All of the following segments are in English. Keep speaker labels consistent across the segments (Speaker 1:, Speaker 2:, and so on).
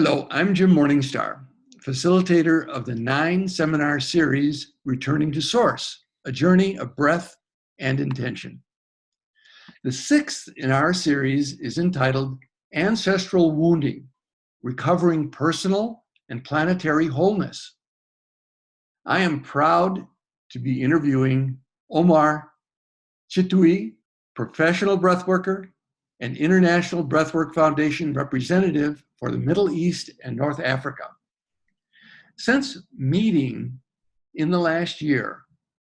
Speaker 1: Hello, I'm Jim Morningstar, facilitator of the 9-seminar series, Returning to Source, a journey of breath and intention. The 6th in our series is entitled Ancestral Wounding, Recovering Personal and Planetary Wholeness. I am proud to be interviewing Omar Chtioui, professional breathworker and International Breathwork Foundation representative for the Middle East and North Africa. Since meeting in the last year,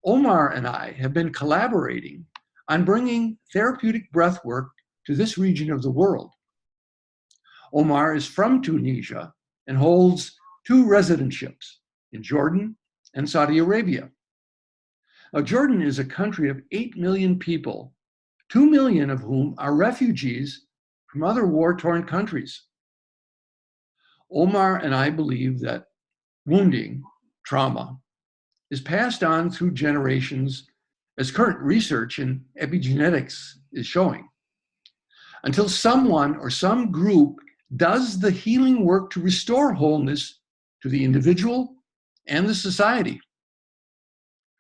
Speaker 1: Omar and I have been collaborating on bringing therapeutic breathwork to this region of the world. Omar is from Tunisia and holds 2 residentships in Jordan and Saudi Arabia. Now, Jordan is a country of 8 million people, 2 million of whom are refugees from other war-torn countries. Omar and I believe that wounding, trauma, is passed on through generations, as current research in epigenetics is showing, until someone or some group does the healing work to restore wholeness to the individual and the society.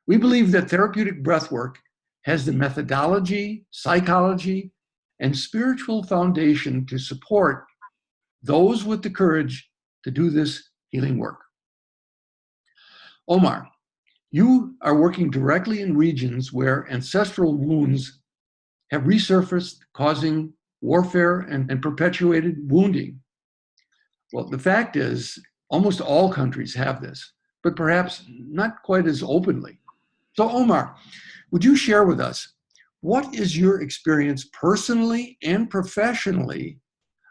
Speaker 1: We believe that therapeutic breathwork has the methodology, psychology, and spiritual foundation to support those with the courage to do this healing work. Omar, you are working directly in regions where ancestral wounds have resurfaced, causing warfare and perpetuated wounding. Well, the fact is, almost all countries have this, but perhaps not quite as openly. So Omar, would you share with us, what is your experience personally and professionally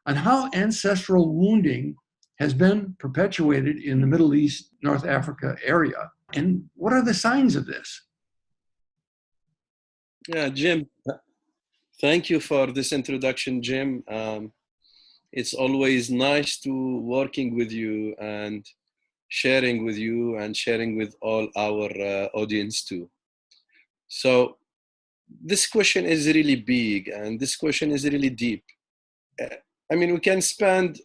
Speaker 1: on how ancestral wounding has been perpetuated in the Middle East, North Africa area? And what are the signs of this?
Speaker 2: Yeah, Jim, thank you for this introduction, Jim. It's always nice to working with you and sharing with you and sharing with all our audience too. So this question is really big and this question is really deep. I mean, we can spend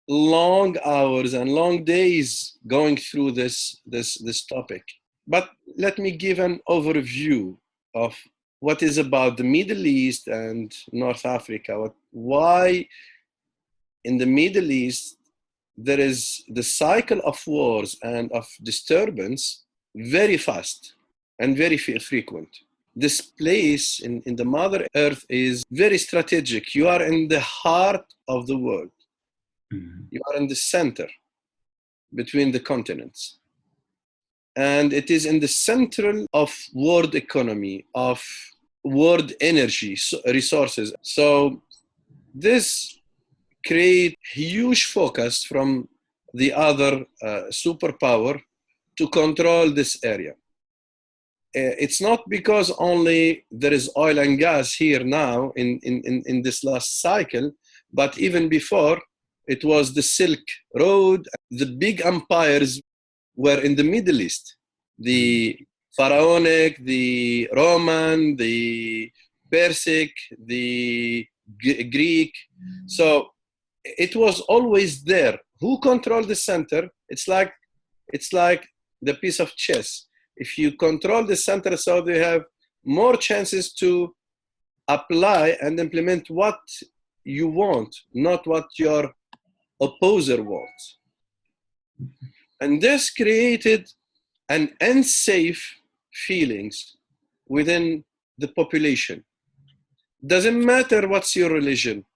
Speaker 2: long hours and long days going through this topic. But let me give an overview of what is about the Middle East and North Africa. Why in the Middle East there is the cycle of wars and of disturbance very fast and very frequent. This place in the Mother Earth is very strategic. You are in the heart of the world. Mm-hmm. You are in the center between the continents. And it is in the center of world economy, of world energy resources. So this creates huge focus from the other superpower to control this area. It's not because only there is oil and gas here now in this last cycle, but even before, it was the Silk Road. The big empires were in the Middle East. The Pharaonic, the Roman, the Persic, the Greek. So it was always there. Who controlled the center? It's like the piece of chess. If you control the center, so they have more chances to apply and implement what you want, not what your opposer wants. And this created an unsafe feelings within the population. Doesn't matter what's your religion,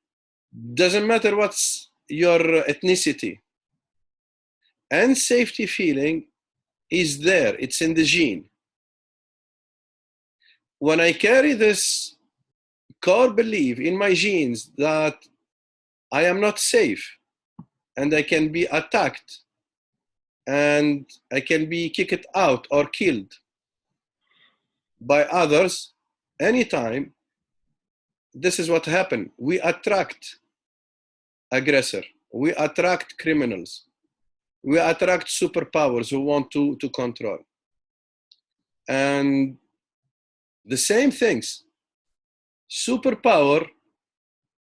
Speaker 2: doesn't matter what's your ethnicity. Unsafety feeling is there, it's in the gene. When I carry this core belief in my genes that I am not safe and I can be attacked and I can be kicked out or killed by others anytime, this is what happened. We attract aggressor, we attract criminals, we attract superpowers who want to control. And the same things, superpower,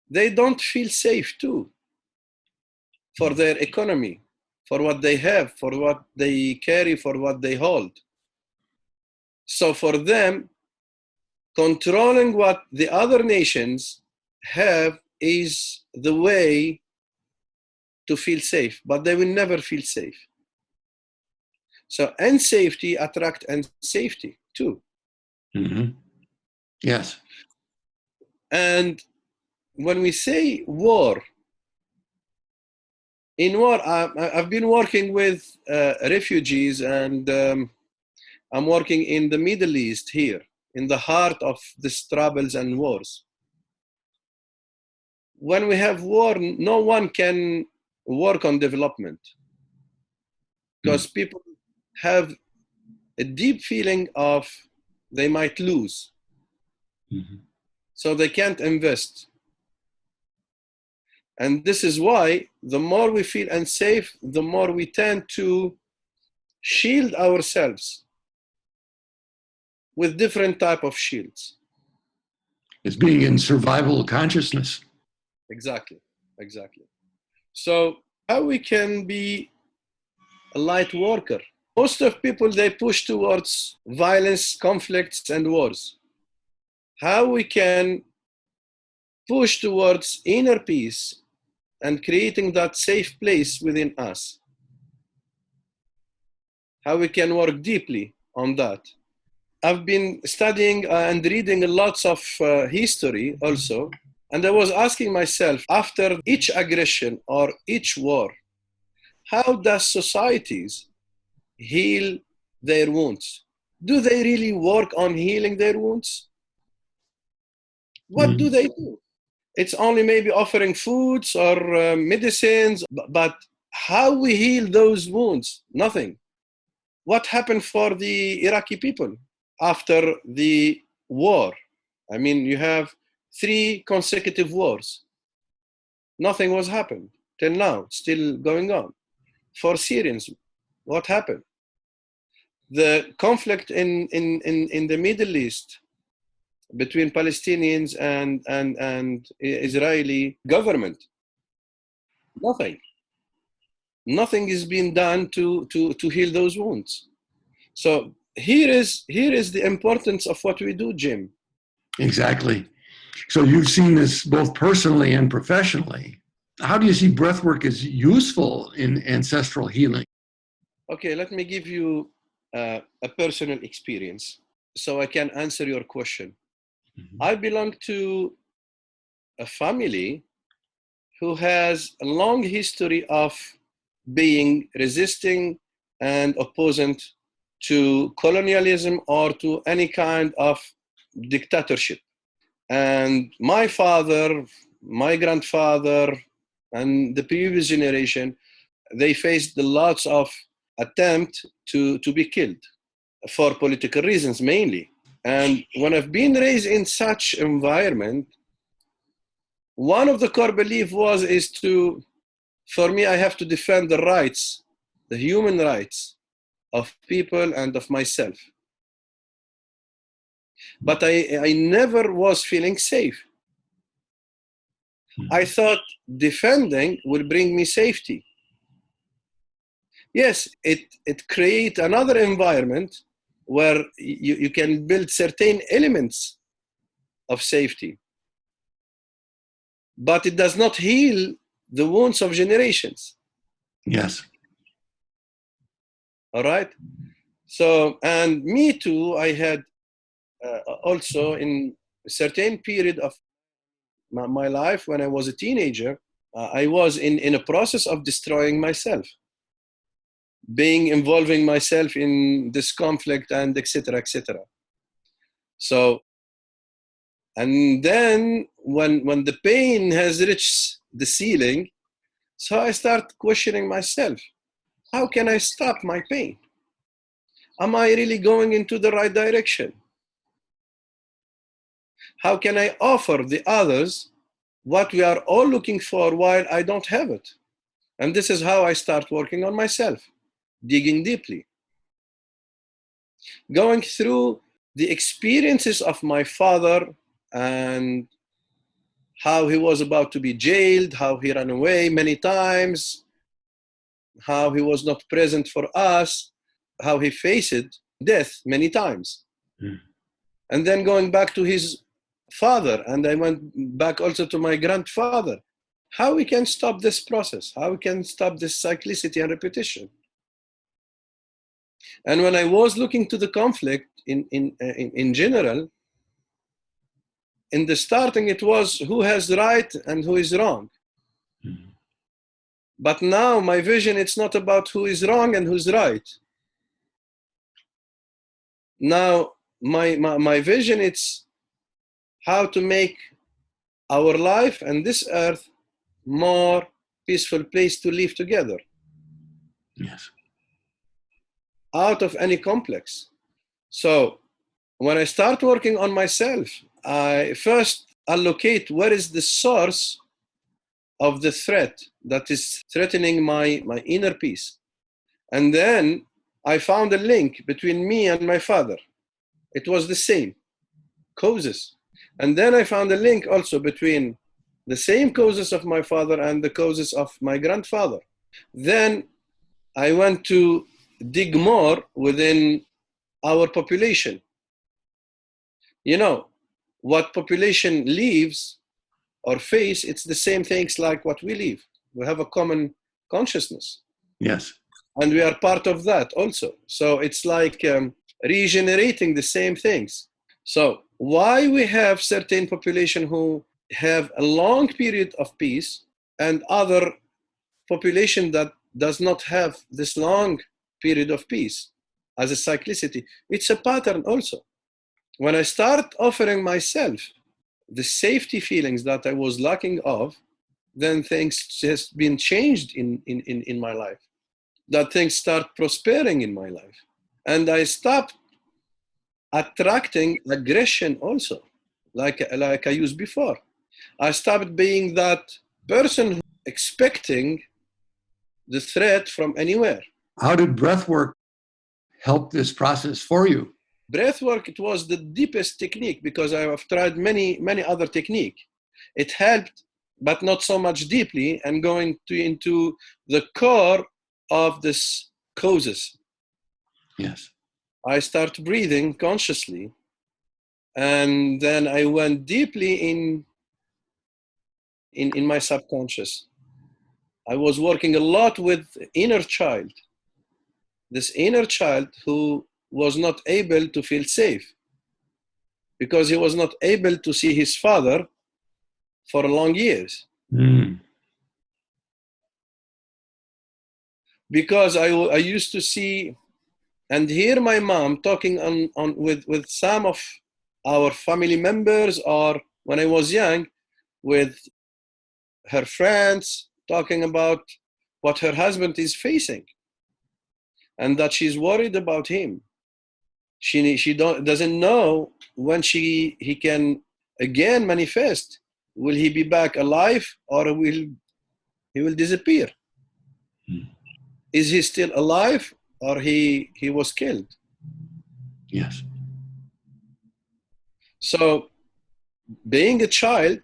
Speaker 2: they don't feel safe too. for their economy, for what they have, for what they carry, for what they hold. So for them, controlling what the other nations have is the way to feel safe, but they will never feel safe. So unsafety attracts unsafety too.
Speaker 1: Mm-hmm. Yes.
Speaker 2: And when we say war, in war, I've been working with refugees, and I'm working in the Middle East here, in the heart of these troubles and wars. When we have war, no one can work on development because people have a deep feeling of they might lose.
Speaker 1: Mm-hmm.
Speaker 2: So they can't invest. And this is why the more we feel unsafe, the more we tend to shield ourselves with different type of shields.
Speaker 1: It's being in survival consciousness.
Speaker 2: Exactly. So how we can be a light worker? Most of people, they push towards violence, conflicts, and wars. How we can push towards inner peace and creating that safe place within us? How we can work deeply on that? I've been studying and reading lots of history also, and I was asking myself, after each aggression or each war, how does societies heal their wounds? Do they really work on healing their wounds? What do they do? It's only maybe offering foods or medicines, but how we heal those wounds? Nothing. What happened for the Iraqi people after the war? I mean, you have 3 consecutive wars. Nothing was happened till now, still going on. For Syrians, what happened? The conflict in the Middle East between Palestinians and Israeli government, nothing is being done to heal those wounds. So here is the importance of what we do, Jim.
Speaker 1: Exactly. So you've seen this both personally and professionally. How do you see breathwork as useful in ancestral healing?
Speaker 2: Okay, let me give you a personal experience so I can answer your question.
Speaker 1: Mm-hmm.
Speaker 2: I belong to a family who has a long history of being resisting and opposing to colonialism or to any kind of dictatorship. And my father, my grandfather, and the previous generation, they faced lots of attempt to be killed for political reasons mainly. And when I've been raised in such environment, one of the core belief is to, for me, I have to defend the rights, the human rights of people and of myself. But I never was feeling safe. I thought defending will bring me safety. Yes, it creates another environment where you can build certain elements of safety. But it does not heal the wounds of generations.
Speaker 1: Yes.
Speaker 2: All right? So, and me too, I had also in a certain period of my life when I was a teenager, I was in a process of destroying myself, involving myself in this conflict and etc. So, and then when the pain has reached the ceiling, so I start questioning myself. How can I stop my pain? Am I really going into the right direction? How can I offer the others what we are all looking for while I don't have it? And this is how I start working on myself, digging deeply, going through the experiences of my father and how he was about to be jailed, how he ran away many times, how he was not present for us, how he faced death many times.
Speaker 1: Mm.
Speaker 2: And then going back to his father, and I went back also to my grandfather. How we can stop this process? How we can stop this cyclicity and repetition? And when I was looking to the conflict in general, in the starting, it was who has right and who is wrong.
Speaker 1: Mm.
Speaker 2: But now my vision, it's not about who is wrong and who's right. Now my vision, it's how to make our life and this earth more peaceful place to live together.
Speaker 1: Yes.
Speaker 2: Out of any complex. So when I start working on myself, I first allocate where is the source of the threat that is threatening my inner peace. And then I found a link between me and my father. It was the same causes. And then I found a link also between the same causes of my father and the causes of my grandfather. Then I went to dig more within our population. You know, what population lives or face, it's the same things like what we live. We have a common consciousness.
Speaker 1: Yes.
Speaker 2: And we are part of that also. So it's like regenerating the same things. So why we have certain population who have a long period of peace and other population that does not have this long period of peace as a cyclicity, it's a pattern also. When I start offering myself the safety feelings that I was lacking of, then things has been changed in my life. That things start prospering in my life. And I stopped attracting aggression also, like I used before. I stopped being that person expecting the threat from anywhere.
Speaker 1: How did breath work help this process for you?
Speaker 2: Breathwork, it was the deepest technique because I have tried many other techniques. It helped, but not so much deeply, and going into the core of this causes.
Speaker 1: Yes.
Speaker 2: I start breathing consciously, and then I went deeply in my subconscious. I was working a lot with inner child. This inner child who was not able to feel safe because he was not able to see his father for long years.
Speaker 1: Mm.
Speaker 2: Because I used to see and hear my mom talking with some of our family members, or when I was young, with her friends, talking about what her husband is facing and that she's worried about him. She doesn't know when he can again manifest. Will he be back alive, or he will disappear?
Speaker 1: Mm.
Speaker 2: Is he still alive, or he was killed?
Speaker 1: Yes.
Speaker 2: So being a child,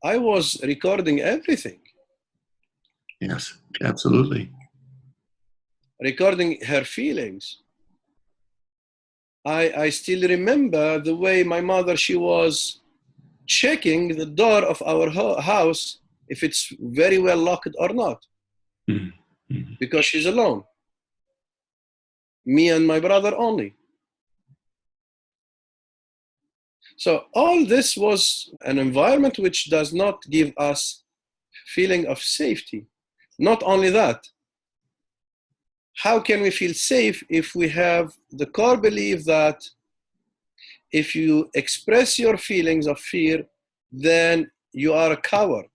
Speaker 2: I was recording everything.
Speaker 1: Yes, absolutely.
Speaker 2: Recording her feelings. I still remember the way my mother, she was checking the door of our house if it's very well locked or not.
Speaker 1: Mm-hmm.
Speaker 2: Because she's alone. Me and my brother only. So all this was an environment which does not give us feeling of safety. Not only that, how can we feel safe if we have the core belief that if you express your feelings of fear, then you are a coward.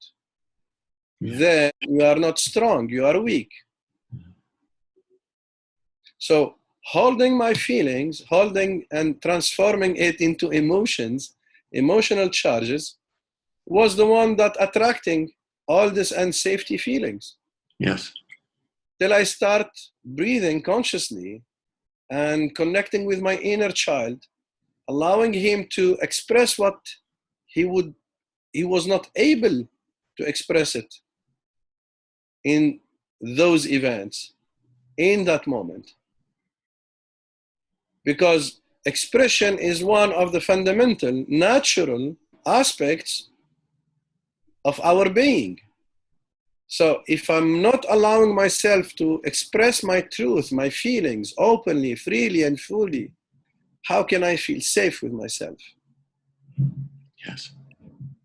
Speaker 1: Yeah.
Speaker 2: Then you are not strong, you are weak. So holding my feelings, holding and transforming it into emotions, emotional charges, was the one that attracting all this unsafety feelings.
Speaker 1: Yes.
Speaker 2: Till I start breathing consciously and connecting with my inner child, allowing him to express what he was not able to express it in those events in that moment. Because expression is one of the fundamental, natural aspects of our being. So if I'm not allowing myself to express my truth, my feelings openly, freely, and fully, how can I feel safe with myself?
Speaker 1: Yes.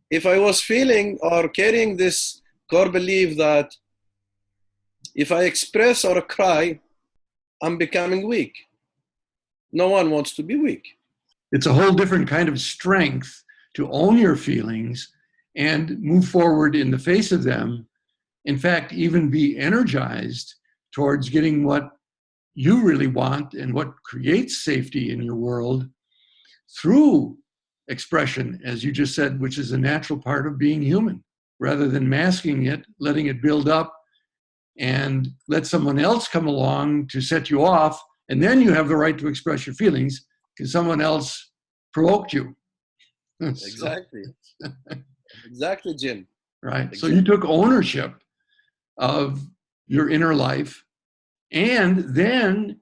Speaker 2: If I was feeling or carrying this core belief that if I express or cry, I'm becoming weak. No one wants to be weak.
Speaker 1: It's a whole different kind of strength to own your feelings and move forward in the face of them. In fact, even be energized towards getting what you really want and what creates safety in your world through expression, as you just said, which is a natural part of being human, rather than masking it, letting it build up and let someone else come along to set you off. And then you have the right to express your feelings because someone else provoked you.
Speaker 2: Exactly. Exactly, Jim.
Speaker 1: Right.
Speaker 2: Exactly.
Speaker 1: So you took ownership of your inner life. And then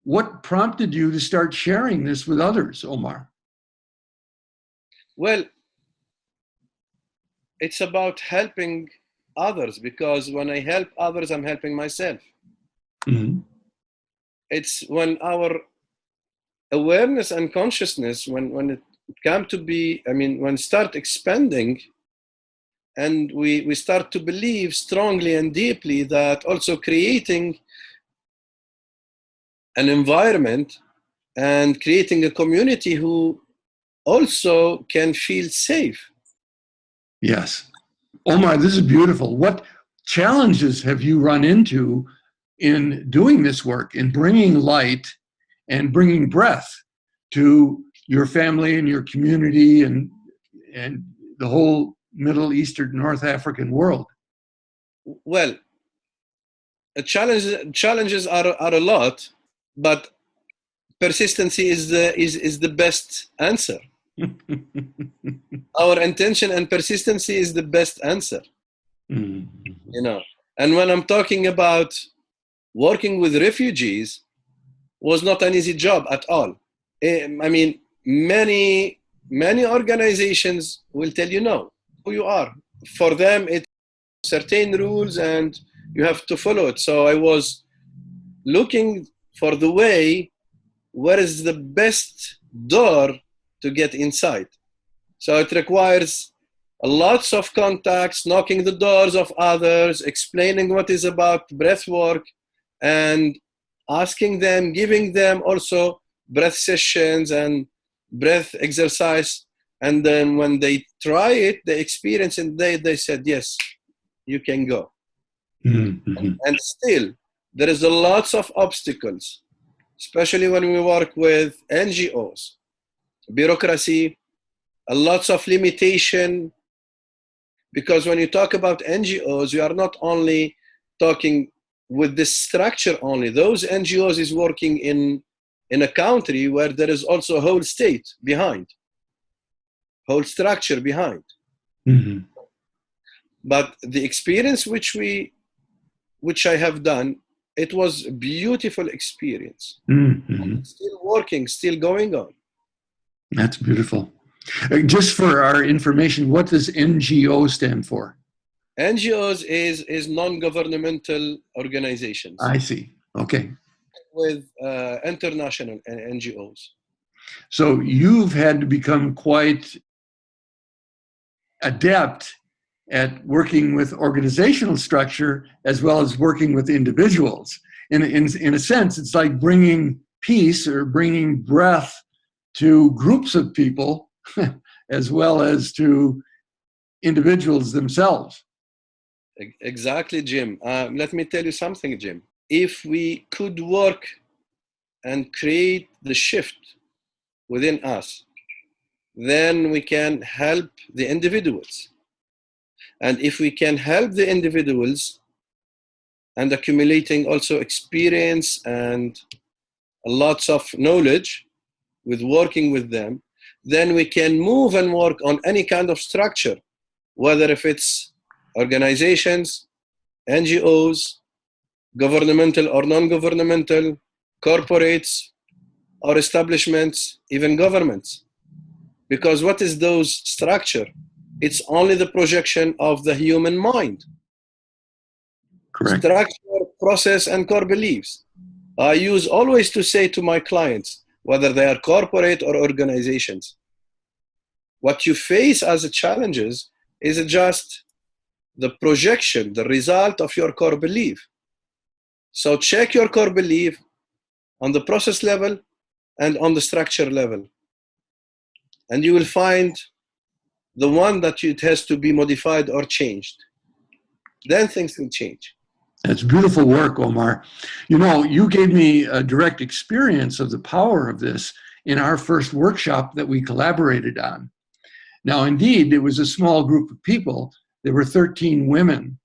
Speaker 1: what prompted you to start sharing this with others, Omar?
Speaker 2: Well, it's about helping others, because when I help others, I'm helping myself.
Speaker 1: Mm-hmm.
Speaker 2: It's when our awareness and consciousness, when it come to be, when start expanding, and we start to believe strongly and deeply that also creating an environment and creating a community who also can feel safe.
Speaker 1: Yes. Omar, this is beautiful. What challenges have you run into in doing this work, in bringing light and bringing breath to your family and your community and the whole Middle Eastern, North African world?
Speaker 2: Well, challenges are a lot, but persistency is the best answer. Our intention and persistency is the best answer.
Speaker 1: Mm-hmm.
Speaker 2: And when I'm talking about working with refugees, was not an easy job at all. Many organizations will tell you no, who you are. For them, it's certain rules and you have to follow it. So I was looking for the way, where is the best door to get inside. So it requires lots of contacts, knocking the doors of others, explaining what is about breath work, and asking them, giving them also breath sessions and breath exercise. And then when they try it, they experience it, they said, yes, you can go.
Speaker 1: Mm-hmm.
Speaker 2: And still, there is a lots of obstacles, especially when we work with NGOs, bureaucracy, a lots of limitation. Because when you talk about NGOs, you are not only talking with this structure only. Those NGOs is working in a country where there is also a whole state behind, whole structure behind.
Speaker 1: Mm-hmm.
Speaker 2: But the experience which I have done, it was a beautiful experience.
Speaker 1: Mm-hmm.
Speaker 2: Still working, still going on.
Speaker 1: That's beautiful. Just for our information, what does NGO stand for?
Speaker 2: NGOs is non-governmental organizations.
Speaker 1: I see. Okay.
Speaker 2: With international NGOs.
Speaker 1: So you've had to become quite adept at working with organizational structure as well as working with individuals. In a sense, it's like bringing peace or bringing breath to groups of people as well as to individuals themselves.
Speaker 2: Exactly, Jim. Let me tell you something, Jim. If we could work and create the shift within us, then we can help the individuals. And if we can help the individuals and accumulating also experience and lots of knowledge with working with them, then we can move and work on any kind of structure, whether if it's organizations, NGOs, governmental or non-governmental, corporates or establishments, even governments. Because what is those structure? It's only the projection of the human mind.
Speaker 1: Correct.
Speaker 2: Structure, process, and core beliefs. I use always to say to my clients, whether they are corporate or organizations, what you face as challenges is just the projection, the result of your core belief. So check your core belief on the process level and on the structure level. And you will find the one that it has to be modified or changed. Then things will change.
Speaker 1: That's beautiful work, Omar. You know, you gave me a direct experience of the power of this in our first workshop that we collaborated on. Now, indeed, it was a small group of people. There were 13 women,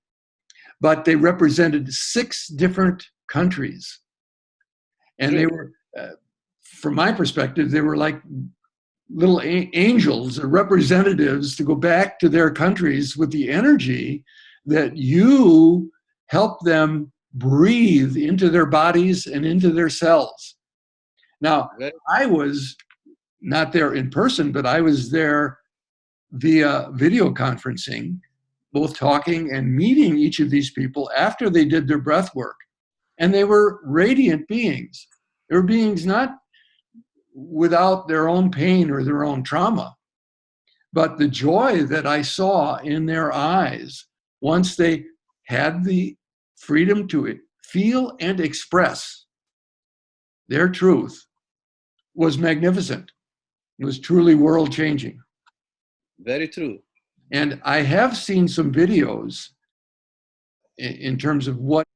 Speaker 1: but they represented 6 different countries. And they were, from my perspective, they were like little angels or representatives to go back to their countries with the energy that you help them breathe into their bodies and into their cells. Now, I was not there in person, but I was there via video conferencing, both talking and meeting each of these people after they did their breath work. And they were radiant beings. They were beings not without their own pain or their own trauma, but the joy that I saw in their eyes once they had the freedom to feel and express their truth was magnificent. It was truly world changing.
Speaker 2: Very true.
Speaker 1: And I have seen some videos in terms of what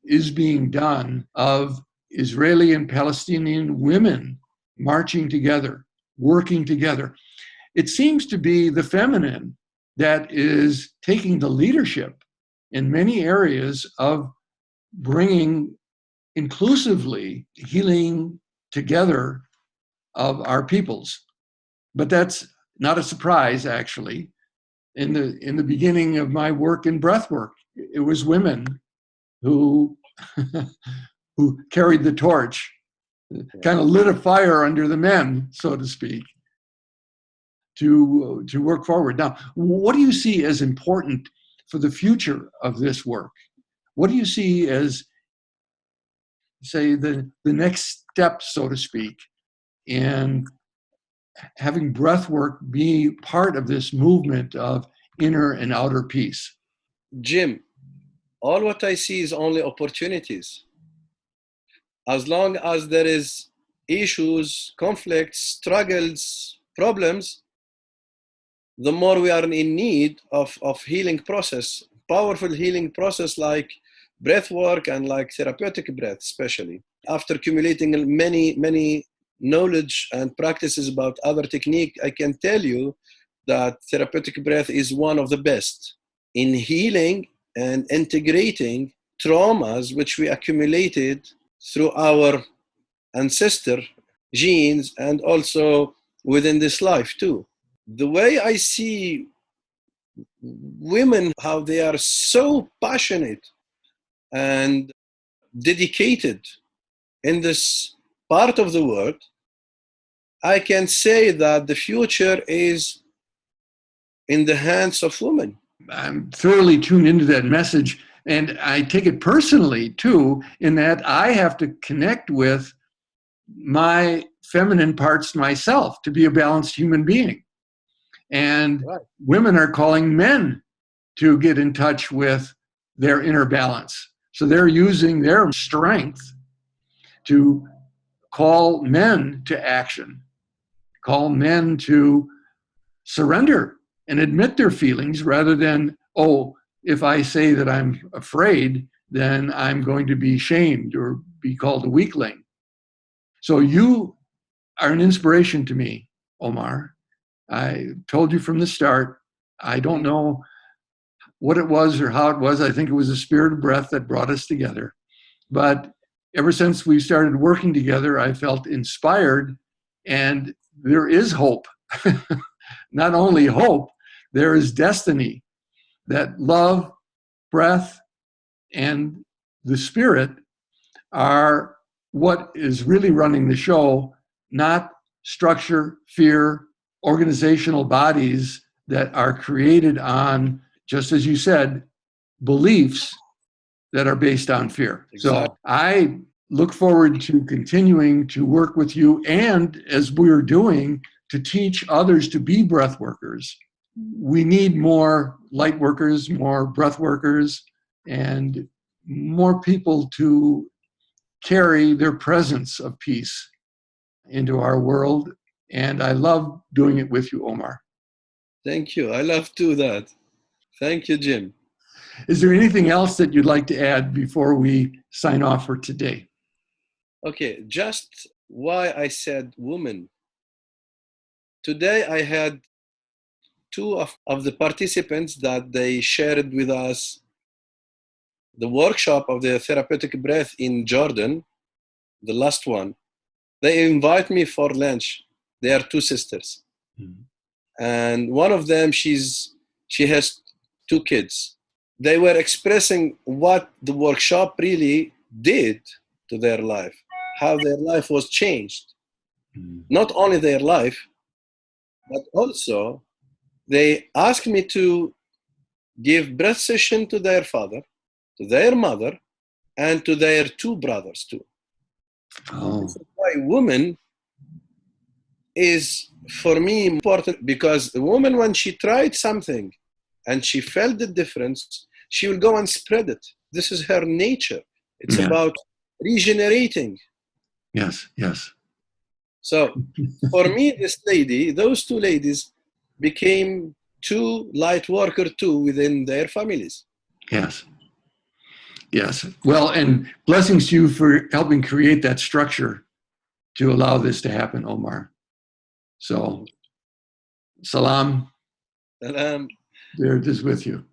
Speaker 1: is being done of Israeli and Palestinian women marching together, working together. It seems to be the feminine that is taking the leadership in many areas of bringing inclusively healing together of our peoples. But that's not a surprise, actually. In the beginning of my work in breathwork, it was women who who carried the torch, kind of lit a fire under the men, so to speak, to work forward. Now, what do you see as important for the future of this work? What do you see as, say, the next step, so to speak, in having breath work be part of this movement of inner and outer peace?
Speaker 2: Jim, all what I see is only opportunities. As long as there is issues, conflicts, struggles, problems, the more we are in need of healing process, powerful healing process like breath work and like therapeutic breath, especially. After accumulating many knowledge and practices about other technique, I can tell you that therapeutic breath is one of the best in healing and integrating traumas which we accumulated through our ancestor genes and also within this life too. The way I see women, how they are so passionate and dedicated in this part of the world, I can say that the future is in the hands of women.
Speaker 1: I'm thoroughly tuned into that message, and I take it personally too, in that I have to connect with my feminine parts myself to be a balanced human being. And
Speaker 2: Right.
Speaker 1: women are calling men to get in touch with their inner balance. So they're using their strength to call men to action, call men to surrender and admit their feelings rather than, oh, if I say that I'm afraid, then I'm going to be shamed or be called a weakling. So you are an inspiration to me, Omar. I told you from the start, I don't know what it was or how it was. I think it was the spirit of breath that brought us together. But ever since we started working together, I felt inspired, and there is hope. Not only hope, there is destiny, that love, breath, and the spirit are what is really running the show, not structure, fear, organizational bodies that are created on, just as you said, beliefs that are based on fear.
Speaker 2: Exactly.
Speaker 1: So I look forward to continuing to work with you, and as we're doing, to teach others to be breath workers. We need more light workers, more breath workers, and more people to carry their presence of peace into our world. And I love doing it with you, Omar.
Speaker 2: Thank you. I love to do that. Thank you, Jim.
Speaker 1: Is there anything else that you'd like to add before we sign off for today?
Speaker 2: Okay, just why I said woman. Today I had two of the participants that they shared with us the workshop of the therapeutic breath in Jordan, the last one. They invite me for lunch. They are two sisters. Mm-hmm. And one of them, she has two kids. They were expressing what the workshop really did to their life, how their life was changed. Mm-hmm. Not only their life, but also they asked me to give breath session to their father, to their mother, and to their two brothers too. Oh. This is why woman is for me important, because the woman, when she tried something and she felt the difference, she will go and spread it. This is her nature. It's about regenerating.
Speaker 1: Yes, yes.
Speaker 2: So for me, those two ladies became two light workers too within their families.
Speaker 1: Yes. Yes. Well, and blessings to you for helping create that structure to allow this to happen, Omar. So, salam.
Speaker 2: Salam.
Speaker 1: There it is with you.